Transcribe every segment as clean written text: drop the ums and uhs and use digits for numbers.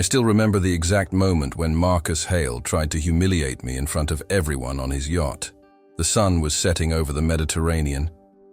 I still remember the exact moment when Marcus Hale tried to humiliate me in front of everyone on his yacht. The sun was setting over the Mediterranean,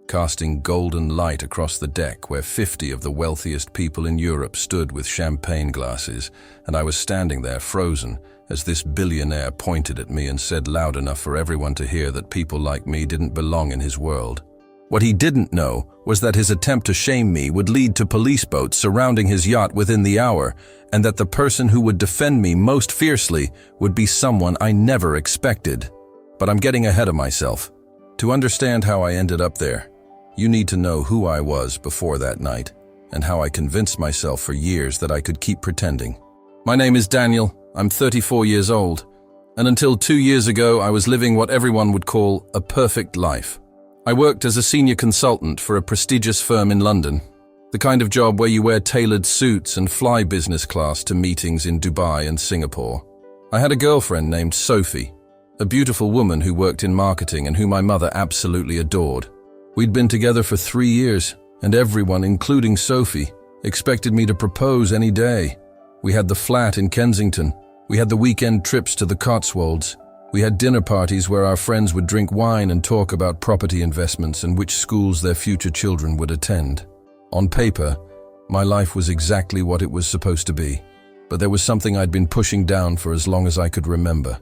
casting golden light across the deck where 50 of the wealthiest people in Europe stood with champagne glasses, and I was standing there frozen as this billionaire pointed at me and said loud enough for everyone to hear that people like me didn't belong in his world. What he didn't know was that his attempt to shame me would lead to police boats surrounding his yacht within the hour, and that the person who would defend me most fiercely would be someone I never expected. But I'm getting ahead of myself. To understand how I ended up there, you need to know who I was before that night, and how I convinced myself for years that I could keep pretending. My name is Daniel, I'm 34 years old, and until 2 years ago I was living what everyone would call a perfect life. I worked as a senior consultant for a prestigious firm in London, the kind of job where you wear tailored suits and fly business class to meetings in Dubai and Singapore. I had a girlfriend named Sophie, a beautiful woman who worked in marketing and who my mother absolutely adored. We'd been together for 3 years, and everyone, including Sophie, expected me to propose any day. We had the flat in Kensington. We had the weekend trips to the Cotswolds. We had dinner parties where our friends would drink wine and talk about property investments and which schools their future children would attend. On paper, my life was exactly what it was supposed to be, but there was something I'd been pushing down for as long as I could remember.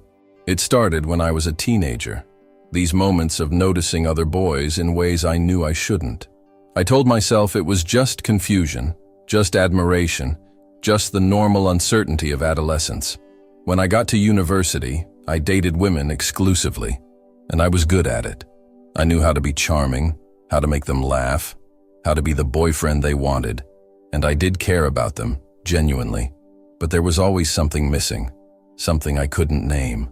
It started when I was a teenager. These moments of noticing other boys in ways I knew I shouldn't. I told myself it was just confusion, just admiration, just the normal uncertainty of adolescence. When I got to university, I dated women exclusively, and I was good at it. I knew how to be charming, how to make them laugh, how to be the boyfriend they wanted, and I did care about them, genuinely. But there was always something missing, something I couldn't name.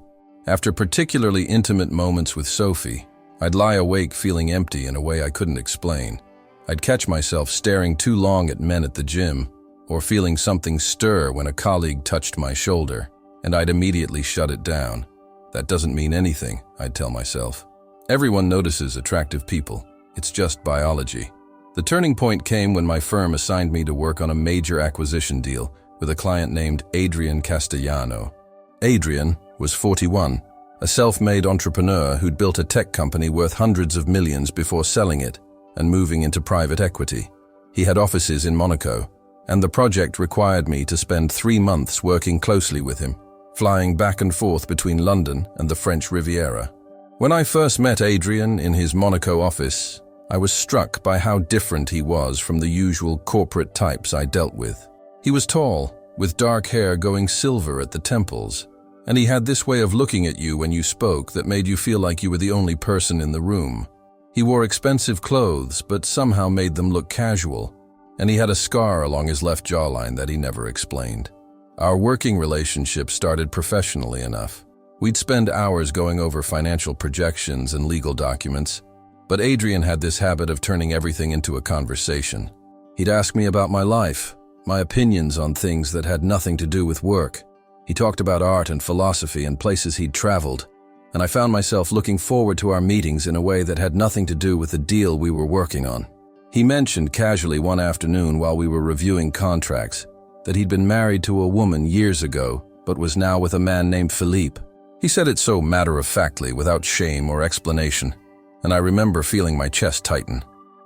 After particularly intimate moments with Sophie, I'd lie awake feeling empty in a way I couldn't explain. I'd catch myself staring too long at men at the gym, or feeling something stir when a colleague touched my shoulder, and I'd immediately shut it down. That doesn't mean anything, I'd tell myself. Everyone notices attractive people. It's just biology. The turning point came when my firm assigned me to work on a major acquisition deal with a client named Adrian Castellano. Adrian was 41, a self-made entrepreneur who'd built a tech company worth hundreds of millions before selling it and moving into private equity. He had offices in Monaco, and the project required me to spend 3 months working closely with him, flying back and forth between London and the French Riviera. When I first met Adrian in his Monaco office, I was struck by how different he was from the usual corporate types I dealt with. He was tall, with dark hair going silver at the temples, and he had this way of looking at you when you spoke that made you feel like you were the only person in the room. He wore expensive clothes, but somehow made them look casual, and he had a scar along his left jawline that he never explained. Our working relationship started professionally enough. We'd spend hours going over financial projections and legal documents, but Adrian had this habit of turning everything into a conversation. He'd ask me about my life, my opinions on things that had nothing to do with work. He talked about art and philosophy and places he'd traveled, and I found myself looking forward to our meetings in a way that had nothing to do with the deal we were working on. He mentioned casually one afternoon while we were reviewing contracts that he'd been married to a woman years ago, but was now with a man named Philippe. He said it so matter-of-factly, without shame or explanation, and I remember feeling my chest tighten.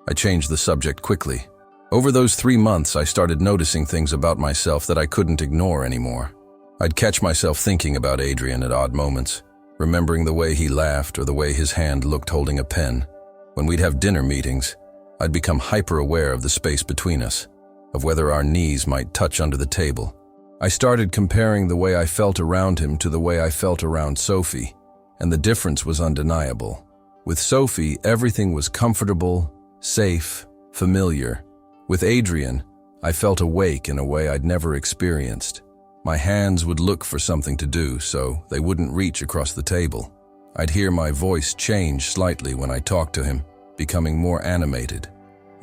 I changed the subject quickly. Over those 3 months, I started noticing things about myself that I couldn't ignore anymore. I'd catch myself thinking about Adrian at odd moments, remembering the way he laughed or the way his hand looked holding a pen. When we'd have dinner meetings, I'd become hyper-aware of the space between us, of whether our knees might touch under the table. I started comparing the way I felt around him to the way I felt around Sophie, and the difference was undeniable. With Sophie, everything was comfortable, safe, familiar. With Adrian, I felt awake in a way I'd never experienced. My hands would look for something to do, so they wouldn't reach across the table. I'd hear my voice change slightly when I talked to him, becoming more animated,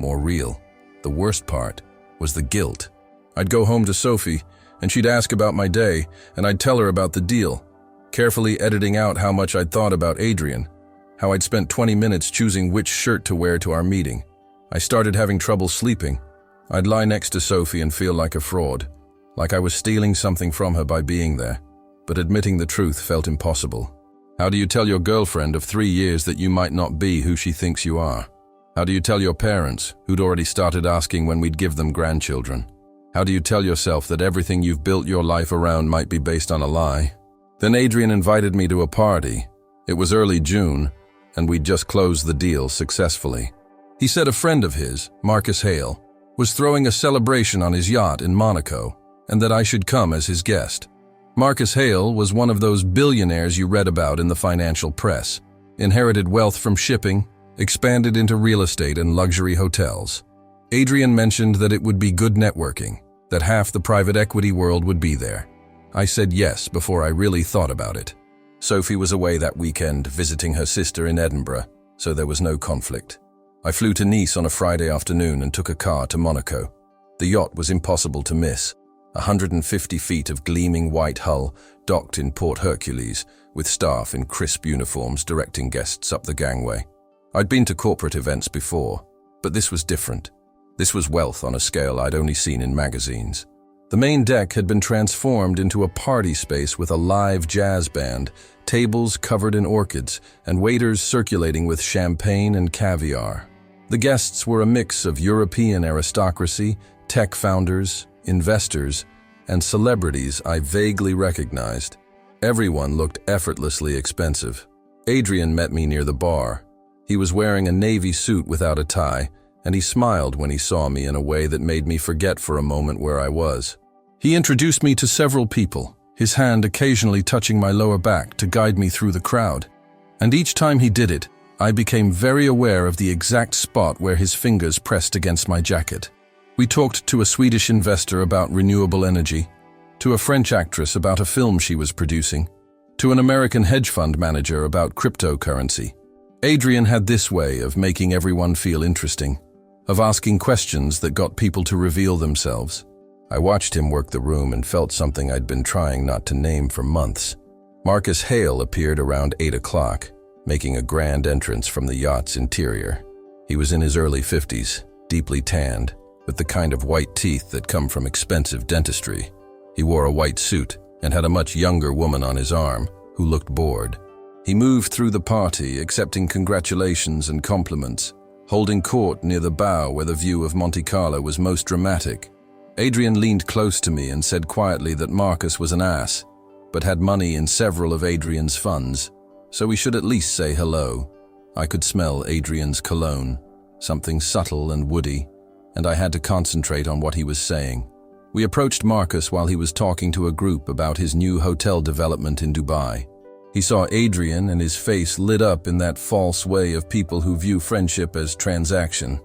more real. The worst part was the guilt. I'd go home to Sophie, and she'd ask about my day, and I'd tell her about the deal, carefully editing out how much I'd thought about Adrian, how I'd spent 20 minutes choosing which shirt to wear to our meeting. I started having trouble sleeping. I'd lie next to Sophie and feel like a fraud, like I was stealing something from her by being there, but admitting the truth felt impossible. How do you tell your girlfriend of 3 years that you might not be who she thinks you are? How do you tell your parents, who'd already started asking when we'd give them grandchildren? How do you tell yourself that everything you've built your life around might be based on a lie? Then Adrian invited me to a party. It was early June, and we'd just closed the deal successfully. He said a friend of his, Marcus Hale, was throwing a celebration on his yacht in Monaco, and that I should come as his guest. Marcus Hale was one of those billionaires you read about in the financial press, inherited wealth from shipping, expanded into real estate and luxury hotels. Adrian mentioned that it would be good networking, that half the private equity world would be there. I said yes before I really thought about it. Sophie was away that weekend visiting her sister in Edinburgh, so there was no conflict. I flew to Nice on a Friday afternoon and took a car to Monaco. The yacht was impossible to miss. 150 feet of gleaming white hull docked in Port Hercules, with staff in crisp uniforms directing guests up the gangway. I'd been to corporate events before, but this was different. This was wealth on a scale I'd only seen in magazines. The main deck had been transformed into a party space with a live jazz band, tables covered in orchids, and waiters circulating with champagne and caviar. The guests were a mix of European aristocracy, tech founders, investors, and celebrities I vaguely recognized. Everyone looked effortlessly expensive. Adrian met me near the bar. He was wearing a navy suit without a tie, and he smiled when he saw me in a way that made me forget for a moment where I was. He introduced me to several people, his hand occasionally touching my lower back to guide me through the crowd. And each time he did it, I became very aware of the exact spot where his fingers pressed against my jacket. We talked to a Swedish investor about renewable energy, to a French actress about a film she was producing, to an American hedge fund manager about cryptocurrency. Adrian had this way of making everyone feel interesting, of asking questions that got people to reveal themselves. I watched him work the room and felt something I'd been trying not to name for months. Marcus Hale appeared around 8 o'clock, making a grand entrance from the yacht's interior. He was in his early 50s, deeply tanned, with the kind of white teeth that come from expensive dentistry. He wore a white suit and had a much younger woman on his arm, who looked bored. He moved through the party, accepting congratulations and compliments, holding court near the bow where the view of Monte Carlo was most dramatic. Adrian leaned close to me and said quietly that Marcus was an ass, but had money in several of Adrian's funds, so we should at least say hello. I could smell Adrian's cologne, something subtle and woody, and I had to concentrate on what he was saying. We approached Marcus while he was talking to a group about his new hotel development in Dubai. He saw Adrian and his face lit up in that false way of people who view friendship as transaction.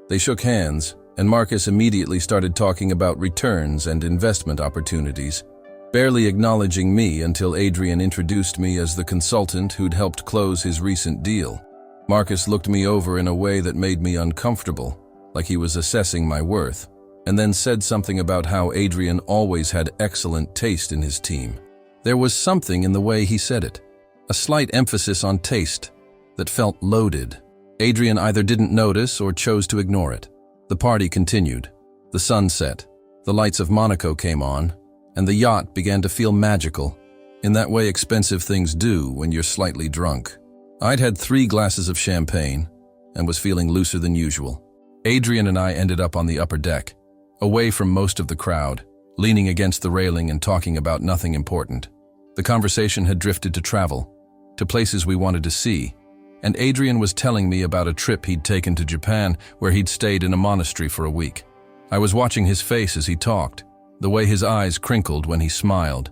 They shook hands, and Marcus immediately started talking about returns and investment opportunities, barely acknowledging me until Adrian introduced me as the consultant who'd helped close his recent deal. Marcus looked me over in a way that made me uncomfortable, like he was assessing my worth, and then said something about how Adrian always had excellent taste in his team. There was something in the way he said it, a slight emphasis on taste that felt loaded. Adrian either didn't notice or chose to ignore it. The party continued. The sun set, the lights of Monaco came on, and the yacht began to feel magical, in that way expensive things do when you're slightly drunk. I'd had 3 glasses of champagne and was feeling looser than usual. Adrian and I ended up on the upper deck, away from most of the crowd, leaning against the railing and talking about nothing important. The conversation had drifted to travel, to places we wanted to see, and Adrian was telling me about a trip he'd taken to Japan where he'd stayed in a monastery for a week. I was watching his face as he talked, the way his eyes crinkled when he smiled,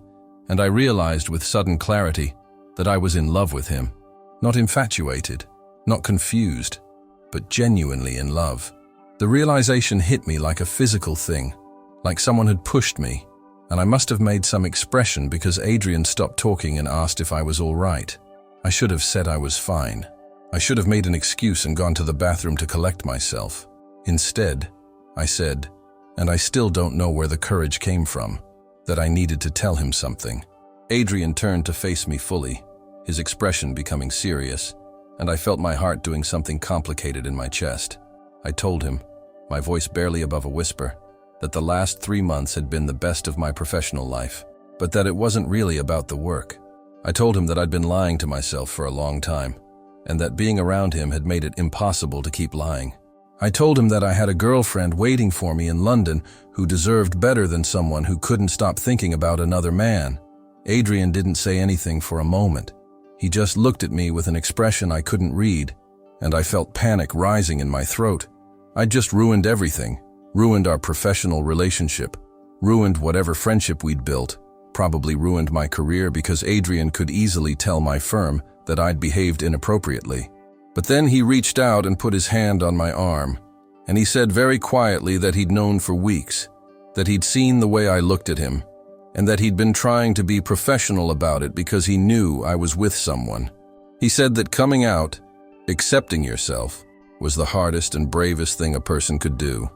and I realized with sudden clarity that I was in love with him. Not infatuated, not confused, but genuinely in love. The realization hit me like a physical thing, like someone had pushed me, and I must have made some expression because Adrian stopped talking and asked if I was all right. I should have said I was fine. I should have made an excuse and gone to the bathroom to collect myself. Instead, I said, and I still don't know where the courage came from, that I needed to tell him something. Adrian turned to face me fully, his expression becoming serious, and I felt my heart doing something complicated in my chest. I told him, my voice barely above a whisper, that the last 3 months had been the best of my professional life, but that it wasn't really about the work. I told him that I'd been lying to myself for a long time, and that being around him had made it impossible to keep lying. I told him that I had a girlfriend waiting for me in London who deserved better than someone who couldn't stop thinking about another man. Adrian didn't say anything for a moment. He just looked at me with an expression I couldn't read, and I felt panic rising in my throat. I'd just ruined everything, ruined our professional relationship, ruined whatever friendship we'd built, probably ruined my career because Adrian could easily tell my firm that I'd behaved inappropriately. But then he reached out and put his hand on my arm, and he said very quietly that he'd known for weeks, that he'd seen the way I looked at him, and that he'd been trying to be professional about it because he knew I was with someone. He said that coming out, accepting yourself, was the hardest and bravest thing a person could do,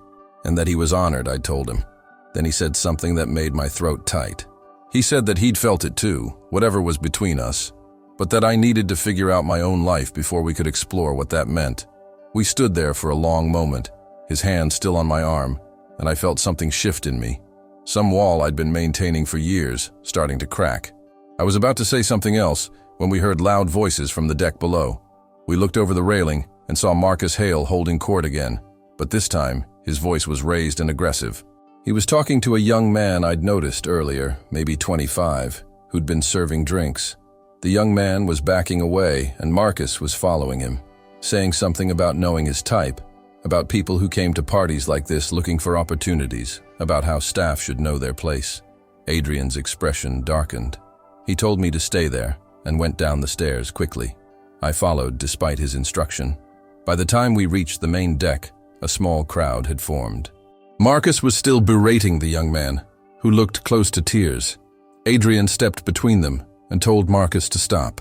and that he was honored, I told him. Then he said something that made my throat tight. He said that he'd felt it too, whatever was between us, but that I needed to figure out my own life before we could explore what that meant. We stood there for a long moment, his hand still on my arm, and I felt something shift in me. Some wall I'd been maintaining for years, starting to crack. I was about to say something else when we heard loud voices from the deck below. We looked over the railing and saw Marcus Hale holding court again, but this time his voice was raised and aggressive. He was talking to a young man I'd noticed earlier, maybe 25, who'd been serving drinks. The young man was backing away and Marcus was following him, saying something about knowing his type, about people who came to parties like this looking for opportunities, about how staff should know their place. Adrian's expression darkened. He told me to stay there and went down the stairs quickly. I followed despite his instruction. By the time we reached the main deck, a small crowd had formed. Marcus was still berating the young man, who looked close to tears. Adrian stepped between them and told Marcus to stop.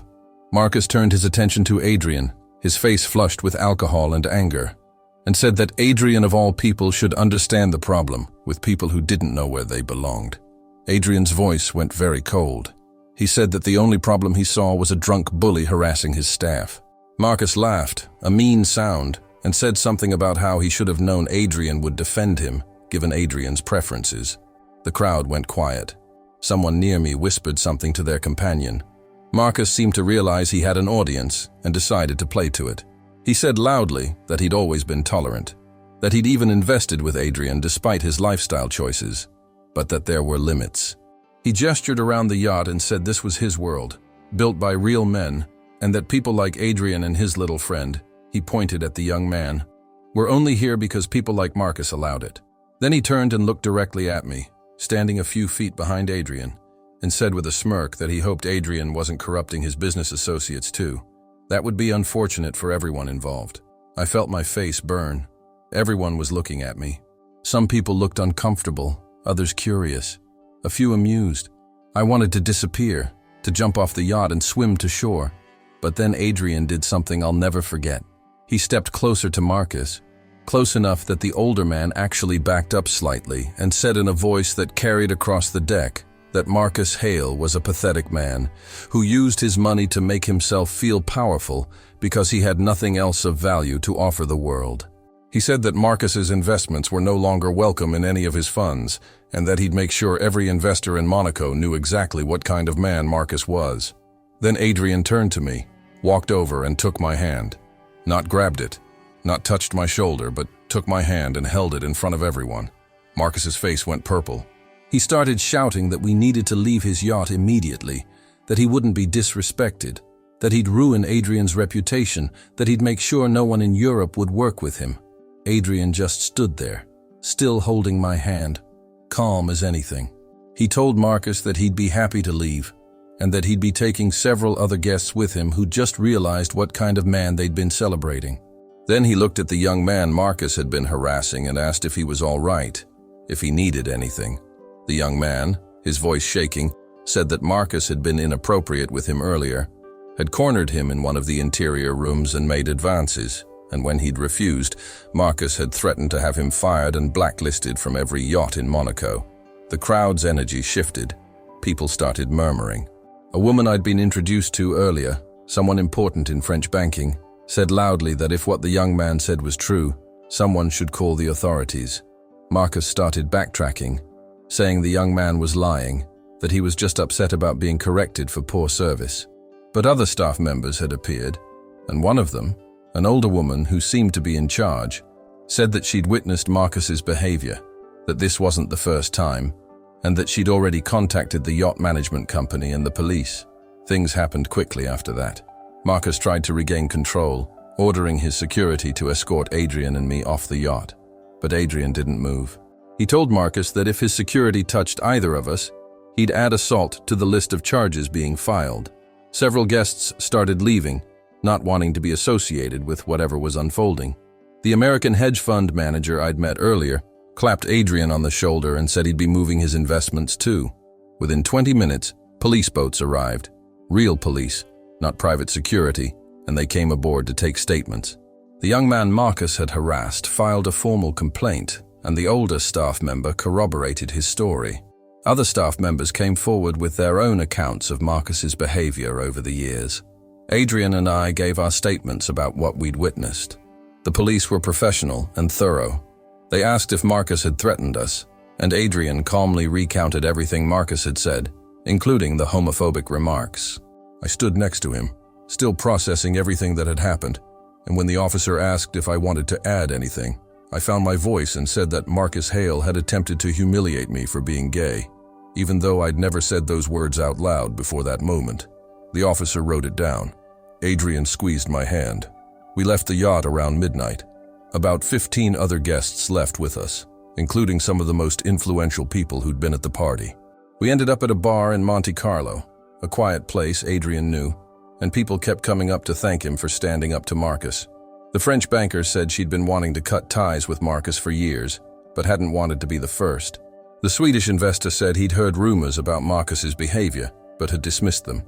Marcus turned his attention to Adrian, his face flushed with alcohol and anger, and said that Adrian of all people should understand the problem with people who didn't know where they belonged. Adrian's voice went very cold. He said that the only problem he saw was a drunk bully harassing his staff. Marcus laughed, a mean sound, and said something about how he should have known Adrian would defend him, given Adrian's preferences. The crowd went quiet. Someone near me whispered something to their companion. Marcus seemed to realize he had an audience and decided to play to it. He said loudly that he'd always been tolerant, that he'd even invested with Adrian despite his lifestyle choices, but that there were limits. He gestured around the yacht and said this was his world, built by real men, and that people like Adrian and his little friend, he pointed at the young man, were only here because people like Marcus allowed it. Then he turned and looked directly at me, standing a few feet behind Adrian, and said with a smirk that he hoped Adrian wasn't corrupting his business associates too. That would be unfortunate for everyone involved. I felt my face burn. Everyone was looking at me. Some people looked uncomfortable, others curious, a few amused. I wanted to disappear, to jump off the yacht and swim to shore. But then Adrian did something I'll never forget. He stepped closer to Marcus, close enough that the older man actually backed up slightly and said in a voice that carried across the deck that Marcus Hale was a pathetic man who used his money to make himself feel powerful because he had nothing else of value to offer the world. He said that Marcus's investments were no longer welcome in any of his funds and that he'd make sure every investor in Monaco knew exactly what kind of man Marcus was. Then Adrian turned to me, walked over and took my hand. Not grabbed it, not touched my shoulder, but took my hand and held it in front of everyone. Marcus's face went purple. He started shouting that we needed to leave his yacht immediately, that he wouldn't be disrespected, that he'd ruin Adrian's reputation, that he'd make sure no one in Europe would work with him. Adrian just stood there, still holding my hand, calm as anything. He told Marcus that he'd be happy to leave, and that he'd be taking several other guests with him who just realized what kind of man they'd been celebrating. Then he looked at the young man Marcus had been harassing and asked if he was all right, if he needed anything. The young man, his voice shaking, said that Marcus had been inappropriate with him earlier, had cornered him in one of the interior rooms and made advances, and when he'd refused, Marcus had threatened to have him fired and blacklisted from every yacht in Monaco. The crowd's energy shifted. People started murmuring. A woman I'd been introduced to earlier, someone important in French banking, said loudly that if what the young man said was true, someone should call the authorities. Marcus started backtracking, saying the young man was lying, that he was just upset about being corrected for poor service. But other staff members had appeared, and one of them, an older woman who seemed to be in charge, said that she'd witnessed Marcus's behavior, that this wasn't the first time, and that she'd already contacted the yacht management company and the police. Things happened quickly after that. Marcus tried to regain control, ordering his security to escort Adrian and me off the yacht. But Adrian didn't move. He told Marcus that if his security touched either of us, he'd add assault to the list of charges being filed. Several guests started leaving, not wanting to be associated with whatever was unfolding. The American hedge fund manager I'd met earlier clapped Adrian on the shoulder and said he'd be moving his investments too. Within 20 minutes, police boats arrived. Real police, not private security, and they came aboard to take statements. The young man Marcus had harassed filed a formal complaint, and the older staff member corroborated his story. Other staff members came forward with their own accounts of Marcus's behavior over the years. Adrian and I gave our statements about what we'd witnessed. The police were professional and thorough. They asked if Marcus had threatened us, and Adrian calmly recounted everything Marcus had said, including the homophobic remarks. I stood next to him, still processing everything that had happened, and when the officer asked if I wanted to add anything, I found my voice and said that Marcus Hale had attempted to humiliate me for being gay, even though I'd never said those words out loud before that moment. The officer wrote it down. Adrian squeezed my hand. We left the yacht around midnight. About 15 other guests left with us, including some of the most influential people who'd been at the party. We ended up at a bar in Monte Carlo, a quiet place Adrian knew, and people kept coming up to thank him for standing up to Marcus. The French banker said she'd been wanting to cut ties with Marcus for years, but hadn't wanted to be the first. The Swedish investor said he'd heard rumors about Marcus's behavior, but had dismissed them.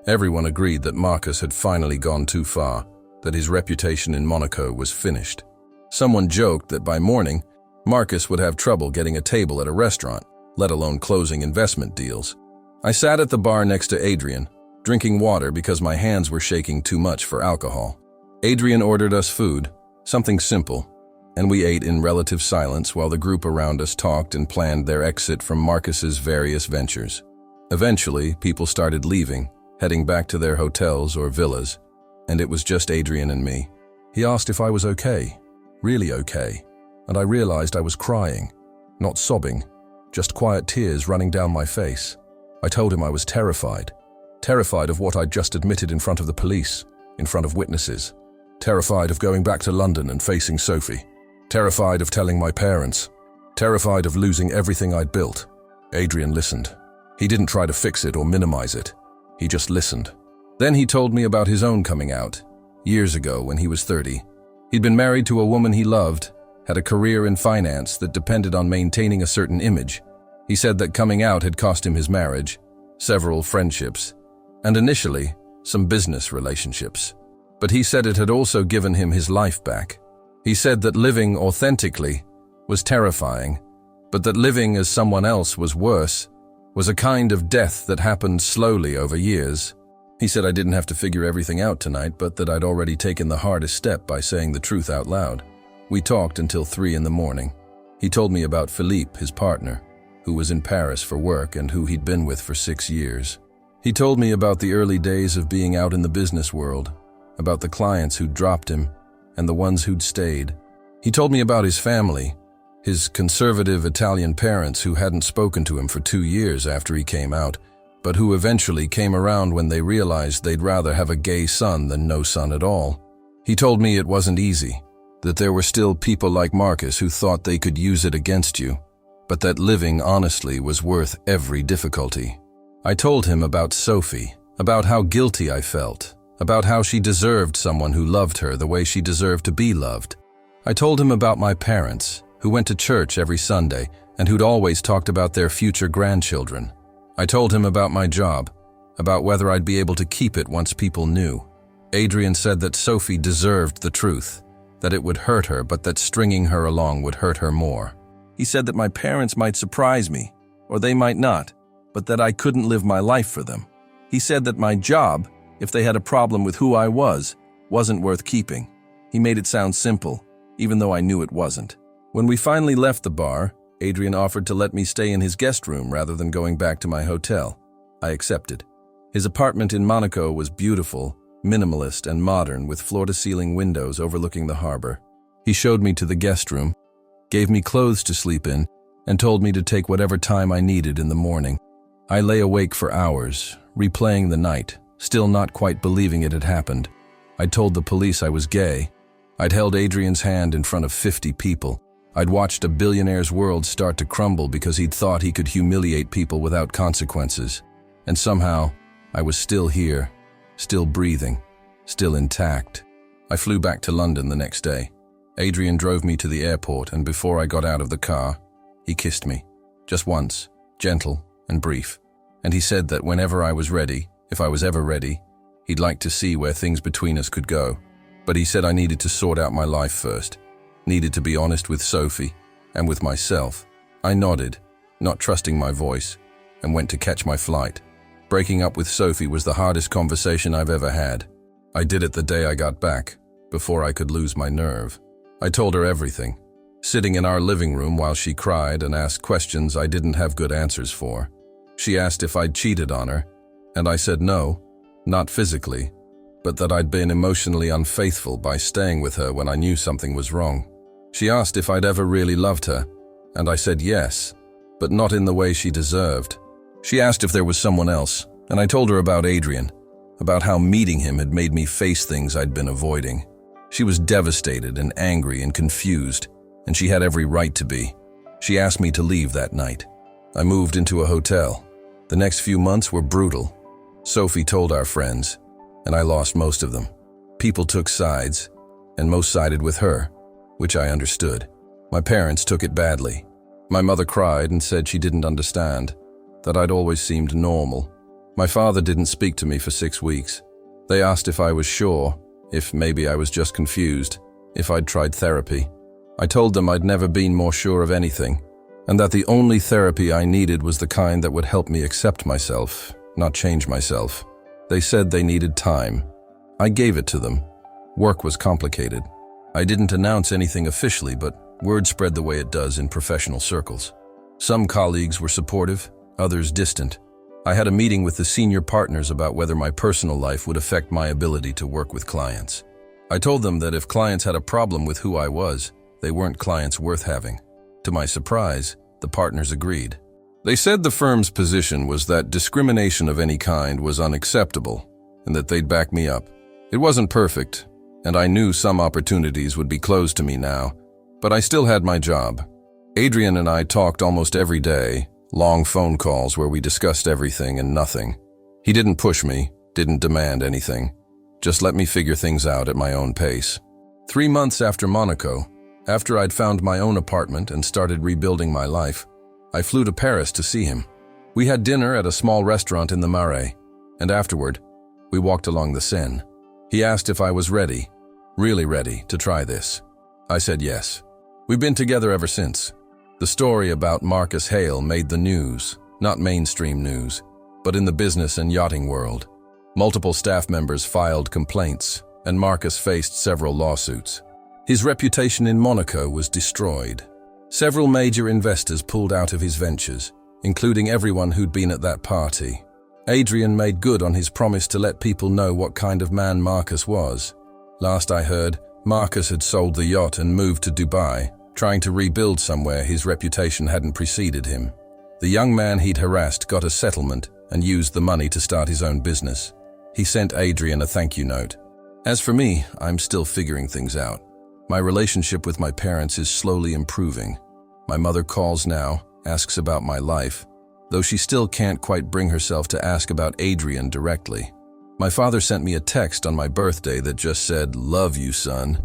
Everyone agreed that Marcus had finally gone too far, that his reputation in Monaco was finished. Someone joked that by morning, Marcus would have trouble getting a table at a restaurant, let alone closing investment deals. I sat at the bar next to Adrian, drinking water because my hands were shaking too much for alcohol. Adrian ordered us food, something simple, and we ate in relative silence while the group around us talked and planned their exit from Marcus's various ventures. Eventually, people started leaving, heading back to their hotels or villas, and it was just Adrian and me. He asked if I was okay, really okay, and I realized I was crying, not sobbing, just quiet tears running down my face. I told him I was terrified of what I'd just admitted in front of the police, in front of witnesses, terrified of going back to London and facing Sophie, terrified of telling my parents, terrified of losing everything I'd built. Adrian listened. He didn't try to fix it or minimize it. He just listened. Then he told me about his own coming out, years ago when he was 30. He'd been married to a woman he loved, had a career in finance that depended on maintaining a certain image. He said that coming out had cost him his marriage, several friendships, and initially, some business relationships. But he said it had also given him his life back. He said that living authentically was terrifying, but that living as someone else was worse, was a kind of death that happened slowly over years. He said I didn't have to figure everything out tonight, but that I'd already taken the hardest step by saying the truth out loud. We talked until 3 in the morning. He told me about Philippe, his partner, who was in Paris for work and who he'd been with for 6 years. He told me about the early days of being out in the business world, about the clients who'd dropped him and the ones who'd stayed. He told me about his family, his conservative Italian parents who hadn't spoken to him for 2 years after he came out, but who eventually came around when they realized they'd rather have a gay son than no son at all. He told me it wasn't easy, that there were still people like Marcus who thought they could use it against you, but that living honestly was worth every difficulty. I told him about Sophie, about how guilty I felt, about how she deserved someone who loved her the way she deserved to be loved. I told him about my parents, who went to church every Sunday and who'd always talked about their future grandchildren. I told him about my job, about whether I'd be able to keep it once people knew. Adrian said that Sophie deserved the truth, that it would hurt her, but that stringing her along would hurt her more. He said that my parents might surprise me, or they might not, but that I couldn't live my life for them. He said that my job, if they had a problem with who I was, wasn't worth keeping. He made it sound simple, even though I knew it wasn't. When we finally left the bar, Adrian offered to let me stay in his guest room rather than going back to my hotel. I accepted. His apartment in Monaco was beautiful, minimalist, and modern with floor-to-ceiling windows overlooking the harbor. He showed me to the guest room, gave me clothes to sleep in, and told me to take whatever time I needed in the morning. I lay awake for hours, replaying the night, still not quite believing it had happened. I'd told the police I was gay. I'd held Adrian's hand in front of 50 people. I'd watched a billionaire's world start to crumble because he'd thought he could humiliate people without consequences. And somehow, I was still here, still breathing, still intact. I flew back to London the next day. Adrian drove me to the airport, and before I got out of the car, he kissed me. Just once, gentle and brief. And he said that whenever I was ready, if I was ever ready, he'd like to see where things between us could go. But he said I needed to sort out my life first. Needed to be honest with Sophie and with myself. I nodded, not trusting my voice, and went to catch my flight. Breaking up with Sophie was the hardest conversation I've ever had. I did it the day I got back, before I could lose my nerve. I told her everything, sitting in our living room while she cried and asked questions I didn't have good answers for. She asked if I'd cheated on her, and I said no, not physically, but that I'd been emotionally unfaithful by staying with her when I knew something was wrong. She asked if I'd ever really loved her, and I said yes, but not in the way she deserved. She asked if there was someone else, and I told her about Adrian, about how meeting him had made me face things I'd been avoiding. She was devastated and angry and confused, and she had every right to be. She asked me to leave that night. I moved into a hotel. The next few months were brutal. Sophie told our friends, and I lost most of them. People took sides, and most sided with her, which I understood. My parents took it badly. My mother cried and said she didn't understand, that I'd always seemed normal. My father didn't speak to me for 6 weeks. They asked if I was sure, if maybe I was just confused, if I'd tried therapy. I told them I'd never been more sure of anything, and that the only therapy I needed was the kind that would help me accept myself, not change myself. They said they needed time. I gave it to them. Work was complicated. I didn't announce anything officially, but word spread the way it does in professional circles. Some colleagues were supportive, others distant. I had a meeting with the senior partners about whether my personal life would affect my ability to work with clients. I told them that if clients had a problem with who I was, they weren't clients worth having. To my surprise, the partners agreed. They said the firm's position was that discrimination of any kind was unacceptable, and that they'd back me up. It wasn't perfect, and I knew some opportunities would be closed to me now, but I still had my job. Adrian and I talked almost every day, long phone calls where we discussed everything and nothing. He didn't push me, didn't demand anything, just let me figure things out at my own pace. 3 months after Monaco, after I'd found my own apartment and started rebuilding my life, I flew to Paris to see him. We had dinner at a small restaurant in the Marais, and afterward, we walked along the Seine. He asked if I was ready, really ready, to try this. I said yes. We've been together ever since. The story about Marcus Hale made the news, not mainstream news, but in the business and yachting world. Multiple staff members filed complaints, and Marcus faced several lawsuits. His reputation in Monaco was destroyed. Several major investors pulled out of his ventures, including everyone who'd been at that party. Adrian made good on his promise to let people know what kind of man Marcus was. Last I heard, Marcus had sold the yacht and moved to Dubai, trying to rebuild somewhere his reputation hadn't preceded him. The young man he'd harassed got a settlement and used the money to start his own business. He sent Adrian a thank you note. As for me, I'm still figuring things out. My relationship with my parents is slowly improving. My mother calls now, asks about my life, though she still can't quite bring herself to ask about Adrian directly. My father sent me a text on my birthday that just said, "Love you, son,"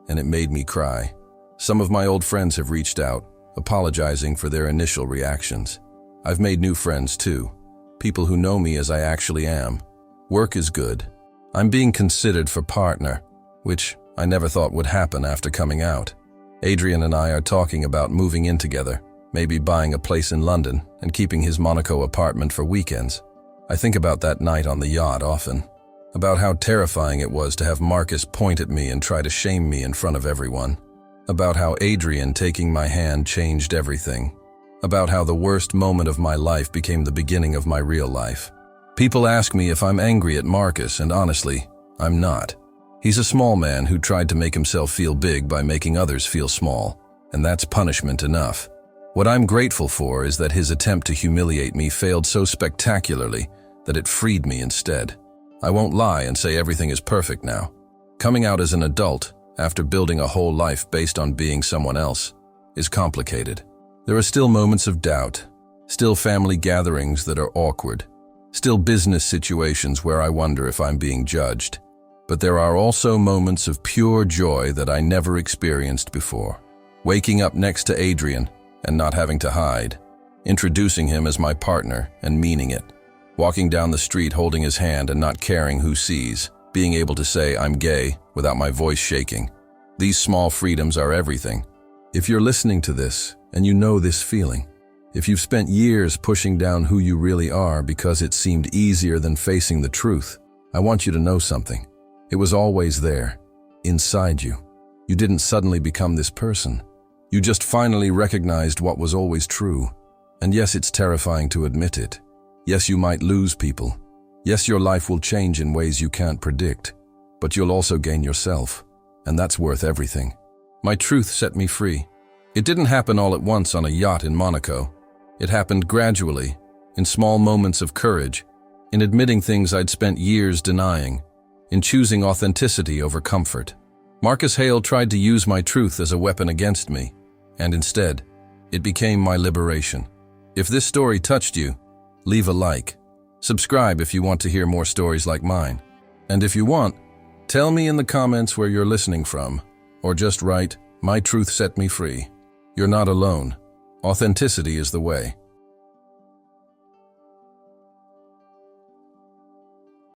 and it made me cry. Some of my old friends have reached out, apologizing for their initial reactions. I've made new friends too, people who know me as I actually am. Work is good. I'm being considered for partner, which I never thought would happen after coming out. Adrian and I are talking about moving in together, maybe buying a place in London and keeping his Monaco apartment for weekends. I think about that night on the yacht often, about how terrifying it was to have Marcus point at me and try to shame me in front of everyone. About how Adrian taking my hand changed everything. About how the worst moment of my life became the beginning of my real life. People ask me if I'm angry at Marcus, and honestly, I'm not. He's a small man who tried to make himself feel big by making others feel small, and that's punishment enough. What I'm grateful for is that his attempt to humiliate me failed so spectacularly that it freed me instead. I won't lie and say everything is perfect now. Coming out as an adult, after building a whole life based on being someone else, is complicated. There are still moments of doubt, still family gatherings that are awkward, still business situations where I wonder if I'm being judged. But there are also moments of pure joy that I never experienced before. Waking up next to Adrian and not having to hide, introducing him as my partner and meaning it, walking down the street holding his hand and not caring who sees, being able to say I'm gay without my voice shaking. These small freedoms are everything. If you're listening to this and you know this feeling, if you've spent years pushing down who you really are because it seemed easier than facing the truth, I want you to know something. It was always there, inside you. You didn't suddenly become this person. You just finally recognized what was always true. And yes, it's terrifying to admit it. Yes, you might lose people. Yes, your life will change in ways you can't predict. But you'll also gain yourself. And that's worth everything. My truth set me free. It didn't happen all at once on a yacht in Monaco. It happened gradually, in small moments of courage, in admitting things I'd spent years denying, in choosing authenticity over comfort. Marcus Hale tried to use my truth as a weapon against me, and instead, it became my liberation. If this story touched you, leave a like. Subscribe if you want to hear more stories like mine. And if you want, tell me in the comments where you're listening from, or just write, "My truth set me free." You're not alone. Authenticity is the way.